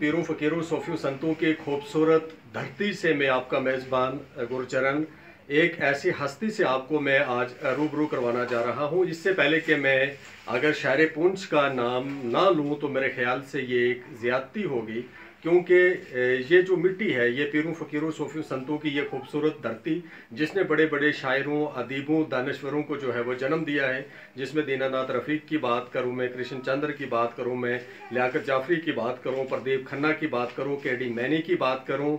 पीरों फ़कीरों सूफियों संतों की खूबसूरत धरती से मैं आपका मेज़बान गुरचरण एक ऐसी हस्ती से आपको मैं आज रूबरू करवाना जा रहा हूँ। इससे पहले कि मैं अगर शायर पुंछ का नाम ना लूँ तो मेरे ख्याल से ये एक ज़्यादती होगी, क्योंकि ये जो मिट्टी है ये पीरों फ़कीरों सूफियों संतों की ये खूबसूरत धरती जिसने बड़े बड़े शायरों, अदीबों, दानश्वरों को जो है वो जन्म दिया है, जिसमें दीनानाथ रफ़ीक की बात करूँ मैं, कृष्ण चंद्र की बात करूँ मैं, लियाकत जाफरी की बात करूँ, प्रदीप खन्ना की बात करूँ, के डी मैनी की बात करूँ,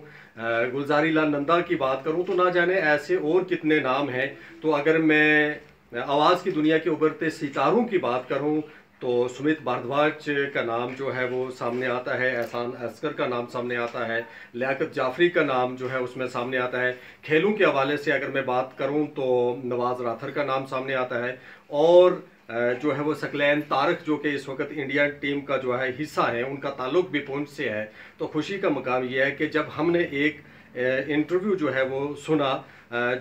गुलजारी लाल नंदा की बात करूँ, तो ना जाने ऐसे और कितने नाम हैं। तो अगर मैं आवाज़ की दुनिया के उभरते सितारों की बात करूँ तो सुमित भारद्वाज का नाम जो है वो सामने आता है, एहसान असगर का नाम सामने आता है, लियाकत जाफरी का नाम जो है उसमें सामने आता है। खेलों के हवाले से अगर मैं बात करूं तो नवाज राथर का नाम सामने आता है, और जो है वो सकलैन तारक जो कि इस वक्त इंडियन टीम का जो है हिस्सा है, उनका ताल्लुक भी पुंछ से है। तो खुशी का मकाम यह है कि जब हमने एक इंटरव्यू जो है वो सुना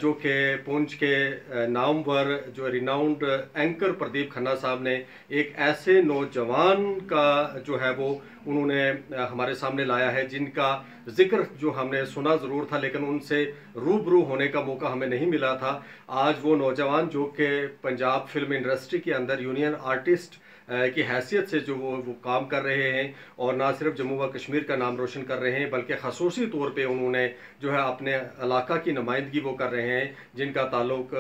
जो कि पुंछ के नामवर जो रिनाउंड एंकर प्रदीप खन्ना साहब ने एक ऐसे नौजवान का जो है वो उन्होंने हमारे सामने लाया है, जिनका जिक्र जो हमने सुना ज़रूर था लेकिन उनसे रूबरू होने का मौका हमें नहीं मिला था। आज वो नौजवान जो कि पंजाब फिल्म इंडस्ट्री के अंदर यूनियन आर्टिस्ट की हैसियत से जो वो काम कर रहे हैं, और ना सिर्फ जम्मू व कश्मीर का नाम रोशन कर रहे हैं बल्कि खसूसी तौर पे उन्होंने जो है अपने इलाका की नुमाइंदगी वो कर रहे हैं, जिनका ताल्लुक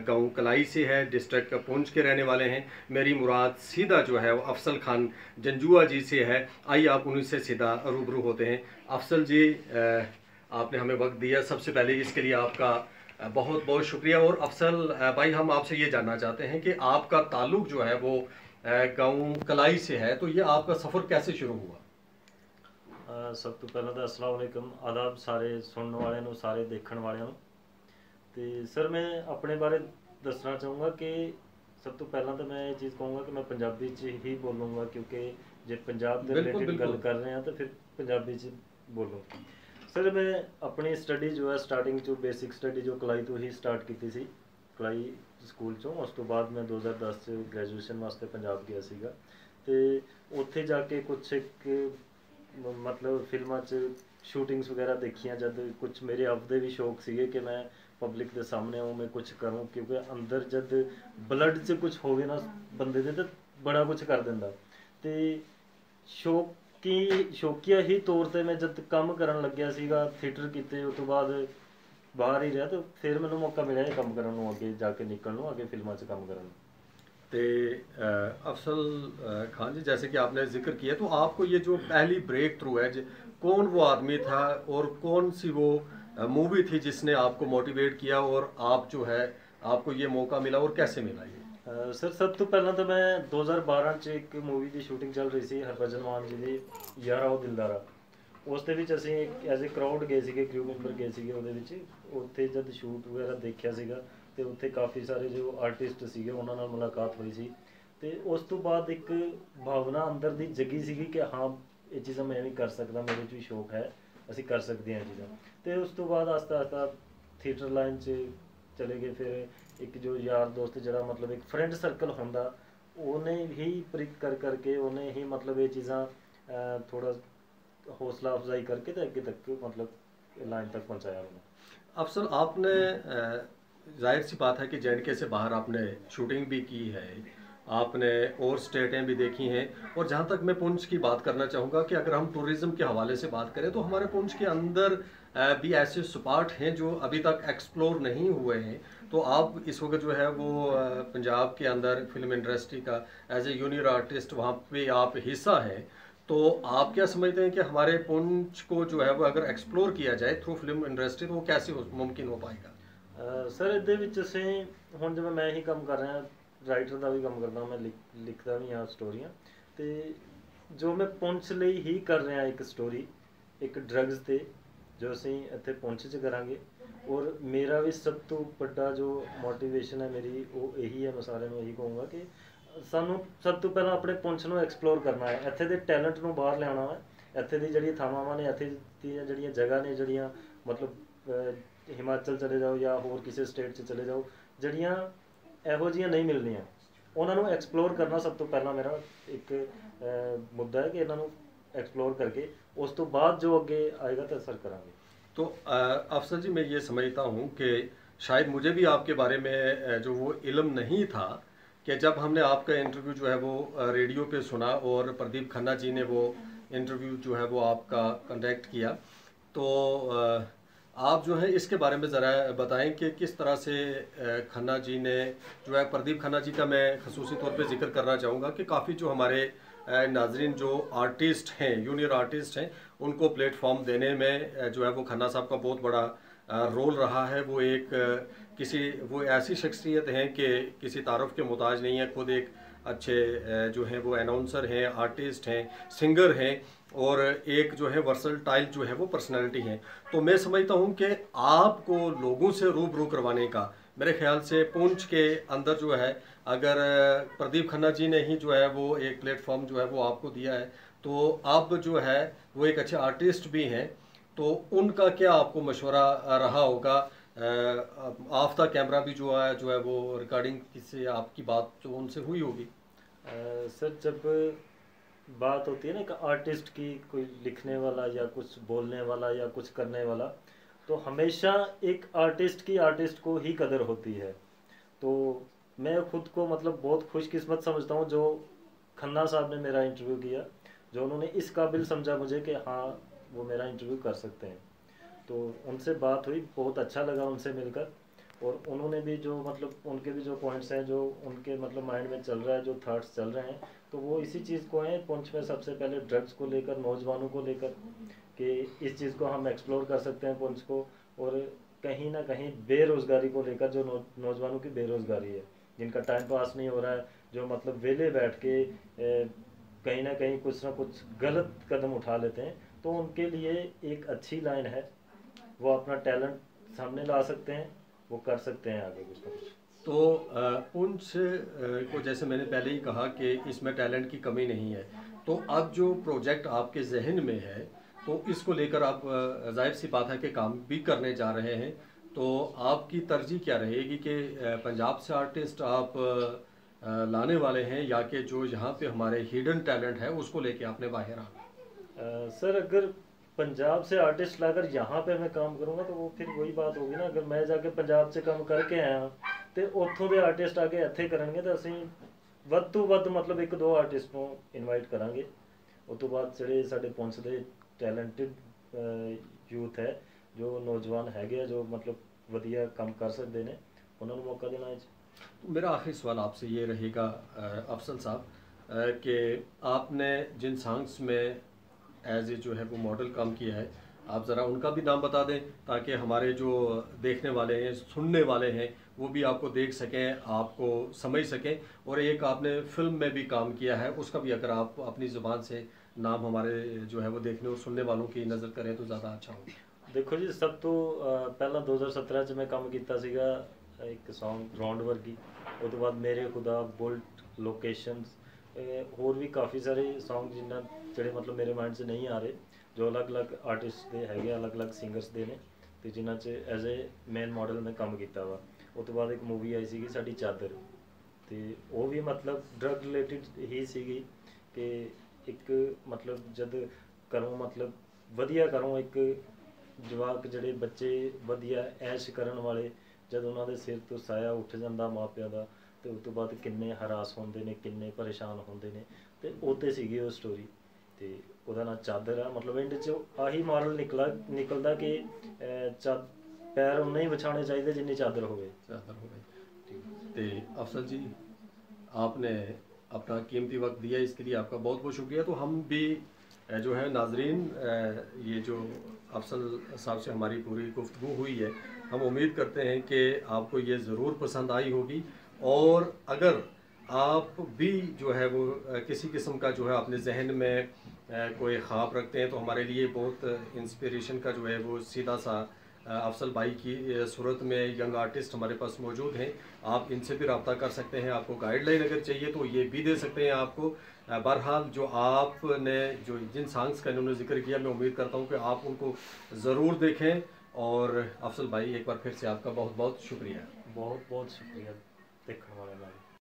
गाँव कलाई से है, डिस्ट्रिक्ट पुंछ के रहने वाले हैं। मेरी मुराद सीधा जो है वो अफसल खान जंजुआ जी से है। आइए आप उन्हीं से सीधा रूबरू होते हैं। अफसल जी, आपने हमें वक्त दिया, सबसे पहले इसके लिए आपका बहुत बहुत शुक्रिया। और अफसल भाई, हम आपसे ये जानना चाहते हैं कि आपका ताल्लुक जो है वो गाँव कलाई से है, तो ये आपका सफ़र कैसे शुरू हुआ? सब तो पहला तो अस्सलाम वालेकुम, आदाब सारे सुनने वाले ਨੂੰ सारे देखने वाले ਨੂੰ। ਤੇ सर मैं अपने बारे दसना चाहूँगा कि सब तो पहला तो मैं ये चीज़ कहूँगा कि मैं पंजाबी च ही बोलूँगा, क्योंकि जो पंजाब के बिल्कुल रिलेटेड गल बिल्कुल। कर रहे हैं तो फिर पंजाबी च बोलूँ। सर मैं अपनी स्टडी जो है स्टार्टिंग चो बेसिक स्टडी जो कलाई तो ही स्टार्ट की सी, कलाई स्कूल चों। उस तो बाद मैं 2010 च ग्रैजुएशन वास्ते पंजाब गया सीगा, ते उत्थे जाके कुछ एक मतलब फिल्मां च शूटिंग्स वगैरह देखियां, जब कुछ मेरे आपदे भी शौक सीगे कि मैं पब्लिक के सामने आऊँ, मैं कुछ करूँ, क्योंकि अंदर जब ब्लड च कुछ होवे ना बंदे दे तो बड़ा कुछ कर दिंदा। ते शौकिया ही तौर पर मैं जब काम करन लग्या सीगा, थिएटर कीते, उस तो बाद बाहर ही रहा, तो फिर मैंने मौका मिला ये काम करन नूं, अगे जाके निकलण नूं, अगे फिल्मां च काम करन। तो अफसल खान जी, जैसे कि आपने जिक्र किया, तो आपको ये जो पहली ब्रेक थ्रू है, कौन वो आदमी था और कौन सी वो मूवी थी जिसने आपको मोटिवेट किया और आप जो है आपको ये मौका मिला, और कैसे मिला ये? सर सब तो पहला तो मैं 2012 च एक मूवी की शूटिंग चल रही थी हरभजन मान जी की यारा ओ दिलदारा। उस असी एज ए क्राउड गए थे, क्रू मैंबर गए थे, उत्थे जब शूट वगैरह देखा सीगा तो उत्थे काफ़ी सारे जो आर्टिस्ट सीगे उन्होंने नाल मुलाकात हुई सी। ते उस तो बाद एक भावना अंदर दी जगी सी कि हाँ ये चीज़ां मैं भी कर सकदा, मेरे भी शौक है, असी कर सकते हैं चीज़ां। तो उस तो बाद आस्ता आस्ता थिएटर लाइन च चले गए। फिर एक जो यार दोस्त जरा मतलब एक फ्रेंड सर्कल होंदा, उन्हें ही प्रिक कर करके उन्हें ही मतलब ये चीज़ां थोड़ा हौसला अफजाई करके तो अगे तक मतलब लाइन तक पहुँचाया उन्हें। अफसल, आपने जाहिर सी बात है कि जे से बाहर आपने शूटिंग भी की है, आपने और स्टेटें भी देखी हैं, और जहाँ तक मैं पुंछ की बात करना चाहूँगा कि अगर हम टूरिज़्म के हवाले से बात करें तो हमारे पुंछ के अंदर भी ऐसे स्पॉट हैं जो अभी तक एक्सप्लोर नहीं हुए हैं। तो आप इस वक्त जो है वो पंजाब के अंदर फिल्म इंडस्ट्री का एज ए जूनियर आर्टिस्ट वहाँ पे आप हिस्सा हैं, तो आप क्या समझते हैं कि हमारे पुंछ को जो है वो अगर एक्सप्लोर किया जाए थ्रू फिल्म इंडस्ट्री तो वो कैसे मुमकिन हो पाएगा? सर ये असें हुण जिवें मैं ही काम कर रहा, राइटर का भी काम करदा, मैं लिखदा भी हाँ स्टोरियां, तो जो मैं पुंछ लई ही कर रहा एक स्टोरी एक ड्रग्स ते जो असीं इत्थे पुंछ च करांगे। और मेरा भी सब तो बड़ा जो मोटिवेशन है मेरी वो यही है, मैं सारे यही कहूँगा कि सानू सब तो पहला अपने पुंछ नूं एक्सप्लोर करना है, इत्थे दे टैलेंट नूं बाहर लियाना है। इत्थे दी जिहड़ी थावां ने, इत्थे दी जिहड़ियां जगह ने, जिहड़ियां मतलब हिमाचल चले जाओ या होर किसी स्टेट च चले जाओ, जिहड़ियां इहो जिहियां नहीं मिलनियां, उन्होंने एक्सप्लोर करना सब तो पहला मेरा एक मुद्दा है कि इन्हों एक्सप्लोर करके उस तो बाद जो अगे आएगा तो असर करांगे। तो अफसर जी, मैं ये समझता हूँ कि शायद मुझे भी आपके बारे में जो वो इल्म नहीं था कि जब हमने आपका इंटरव्यू जो है वो रेडियो पे सुना और प्रदीप खन्ना जी ने वो इंटरव्यू जो है वो आपका कंडक्ट किया, तो आप जो है इसके बारे में ज़रा बताएं कि किस तरह से खन्ना जी ने जो है, प्रदीप खन्ना जी का मैं खसूसी तौर पे जिक्र करना चाहूँगा कि काफ़ी जो हमारे नाजरीन जो आर्टिस्ट हैं, जूनियर आर्टिस्ट हैं, उनको प्लेटफॉर्म देने में जो है वो खन्ना साहब का बहुत बड़ा रोल रहा है। वो एक वो ऐसी शख्सियत हैं कि किसी तारुफ के मोहताज नहीं है। खुद एक अच्छे जो हैं वो अनाउंसर हैं, आर्टिस्ट हैं, सिंगर हैं, और एक जो है वर्सटाइल जो है वो पर्सनालिटी है। तो मैं समझता हूँ कि आपको लोगों से रूबरू करवाने का, मेरे ख्याल से पुंछ के अंदर जो है, अगर प्रदीप खन्ना जी ने ही जो है वो एक प्लेटफॉर्म जो है वो आपको दिया है, तो अब जो है वो एक अच्छे आर्टिस्ट भी हैं, तो उनका क्या आपको मशवरा रहा होगा? ऑफ द कैमरा भी जो है वो रिकॉर्डिंग से आपकी बात जो उनसे हुई होगी। सर, जब बात होती है ना कि आर्टिस्ट की, कोई लिखने वाला या कुछ बोलने वाला या कुछ करने वाला, तो हमेशा एक आर्टिस्ट की आर्टिस्ट को ही कदर होती है। तो मैं खुद को मतलब बहुत खुशकिस्मत समझता हूँ जो खन्ना साहब ने मेरा इंटरव्यू किया, जो उन्होंने इस काबिल समझा मुझे कि हाँ वो मेरा इंटरव्यू कर सकते हैं। तो उनसे बात हुई, बहुत अच्छा लगा उनसे मिलकर। और उन्होंने भी जो मतलब उनके भी जो पॉइंट्स हैं, जो उनके मतलब माइंड में चल रहा है, जो थॉट्स चल रहे हैं, तो वो इसी चीज़ को हैं पुंछ में। सबसे पहले ड्रग्स को लेकर, नौजवानों को लेकर, कि इस चीज़ को हम एक्सप्लोर कर सकते हैं पुंछ को। और कहीं ना कहीं बेरोज़गारी को लेकर, जो नौजवानों की बेरोज़गारी है, जिनका टाइम पास नहीं हो रहा है, जो मतलब वेले बैठ के कहीं ना कुछ गलत कदम उठा लेते हैं, तो उनके लिए एक अच्छी लाइन है। वो अपना टैलेंट सामने ला सकते हैं, वो कर सकते हैं आगे कुछ ना कुछ। तो पुंछ को जैसे मैंने पहले ही कहा कि इसमें टैलेंट की कमी नहीं है, तो अब जो प्रोजेक्ट आपके जहन में है, तो इसको लेकर आप जाहिर सी बात है कि काम भी करने जा रहे हैं, तो आपकी तरजीह क्या रहेगी कि पंजाब से आर्टिस्ट आप लाने वाले हैं, या कि जो यहाँ पे हमारे हिडन टैलेंट है उसको लेके आपने बाहर आना? सर, अगर पंजाब से आर्टिस्ट लाकर यहाँ पे मैं काम करूँगा तो वो फिर वही बात होगी ना। अगर मैं जाके पंजाब से काम करके आया तो ਉੱਥੋਂ ਦੇ ਆਰਟਿਸਟ ਆ ਕੇ ਇੱਥੇ ਕਰਨਗੇ, ਤਾਂ ਅਸੀਂ ਵੱਧ ਤੋਂ ਵੱਧ ਮਤਲਬ 1-2 ਆਰਟਿਸਟ ਨੂੰ ਇਨਵਾਈਟ ਕਰਾਂਗੇ। ਉਸ ਤੋਂ ਬਾਅਦ ਜਿਹੜੇ ਸਾਡੇ ਪੁੰਛ ਦੇ ਟੈਲੈਂਟਡ ਯੂਥ ਹੈ, ਜੋ ਨੌਜਵਾਨ ਹੈਗੇ ਆ, ਜੋ ਮਤਲਬ ਵਧੀਆ ਕੰਮ ਕਰ ਸਕਦੇ ਨੇ, ਉਹਨਾਂ ਨੂੰ ਮੌਕਾ ਦੇਣਾ ਹੈ। मेरा आखिरी सवाल आपसे ये रहेगा अफसल साहब, कि आपने जिन सॉन्ग्स में एज ए जो है वो मॉडल काम किया है, आप ज़रा उनका भी नाम बता दें ताकि हमारे जो देखने वाले हैं, सुनने वाले हैं, वो भी आपको देख सकें, आपको समझ सकें। और एक आपने फिल्म में भी काम किया है, उसका भी अगर आप अपनी ज़ुबान से नाम हमारे जो है वो देखने और सुनने वालों की नज़र करें तो ज़्यादा अच्छा होगा। देखो जी, सब तो पहला 2017 च मैं काम किया सीगा एक सॉन्ग ग्राउंड वर्गी। ਉਸ ਤੋਂ ਬਾਅਦ ਮੇਰੇ ਖੁਦਾ, ਬੁਲਟ, ਲੋਕੇਸ਼ਨਸ, ਹੋਰ ਵੀ ਕਾਫੀ ਸਾਰੇ ਸੌਂਗ ਜਿਨ੍ਹਾਂ ਜਿਹੜੇ ਮਤਲਬ ਮੇਰੇ ਮਾਈਂਡ 'ਚ ਨਹੀਂ ਆ ਰਹੇ, ਜੋ ਅਲੱਗ-ਅਲੱਗ ਆਰਟਿਸਟ ਦੇ ਹੈਗੇ, ਅਲੱਗ-ਅਲੱਗ ਸਿੰਗਰਸ ਦੇ ਨੇ, ਅਤੇ ਜਿਨ੍ਹਾਂ 'ਚ ਐਜ਼ ਏ ਮੇਨ ਮਾਡਲ ਮੈਂ ਕੰਮ ਕੀਤਾ ਵਾ। ਉਸ ਤੋਂ ਬਾਅਦ ਇੱਕ ਮੂਵੀ ਆਈ ਸੀਗੀ ਸਾਡੀ ਚਾਦਰ, ਅਤੇ ਉਹ ਵੀ ਮਤਲਬ ਡਰਗ ਰਿਲੇਟਿਡ ਹੀ ਸੀਗੀ, ਕਿ ਇੱਕ ਮਤਲਬ ਜਦ ਘਰੋਂ ਮਤਲਬ ਵਧੀਆ ਘਰੋਂ ਇੱਕ ਜਵਾਕ, ਜਿਹੜੇ ਬੱਚੇ ਵਧੀਆ ਐਸ਼ ਕਰਨ ਵਾਲੇ, जब उन्होंने सिर तो साया उठ जाता मापिया का, तो उस तो बाद किन्ने हरास होंगे ने, किन्ने परेशान होंगे ने, तो उत्ते सीगी वो स्टोरी। तो वह नाम चादर है। मतलब एंड च आही मॉरल निकलता कि पैर उन्ने ही बिछाने चाहिए जिन्नी चादर हो। तो अफसल जी, आपने अपना कीमती वक्त दिया, इसके लिए आपका बहुत बहुत शुक्रिया। तो हम भी जो है नाजरीन, ये जो अफसल साहब से हमारी पूरी गुफ्तगू हुई है, हम उम्मीद करते हैं कि आपको ये ज़रूर पसंद आई होगी। और अगर आप भी जो है वो किसी किस्म का जो है अपने जहन में कोई ख्वाब रखते हैं, तो हमारे लिए बहुत इंस्पिरेशन का जो है वो सीधा सा अफसल भाई की सूरत में यंग आर्टिस्ट हमारे पास मौजूद हैं। आप इनसे भी रब्ता कर सकते हैं। आपको गाइडलाइन अगर चाहिए तो ये भी दे सकते हैं आपको। बहरहाल जो आपने जो जिन सॉन्ग्स का इन्होंने जिक्र किया, मैं उम्मीद करता हूँ कि आप उनको ज़रूर देखें। और अफसल भाई, एक बार फिर से आपका बहुत बहुत शुक्रिया। बहुत बहुत शुक्रिया देखने वाले।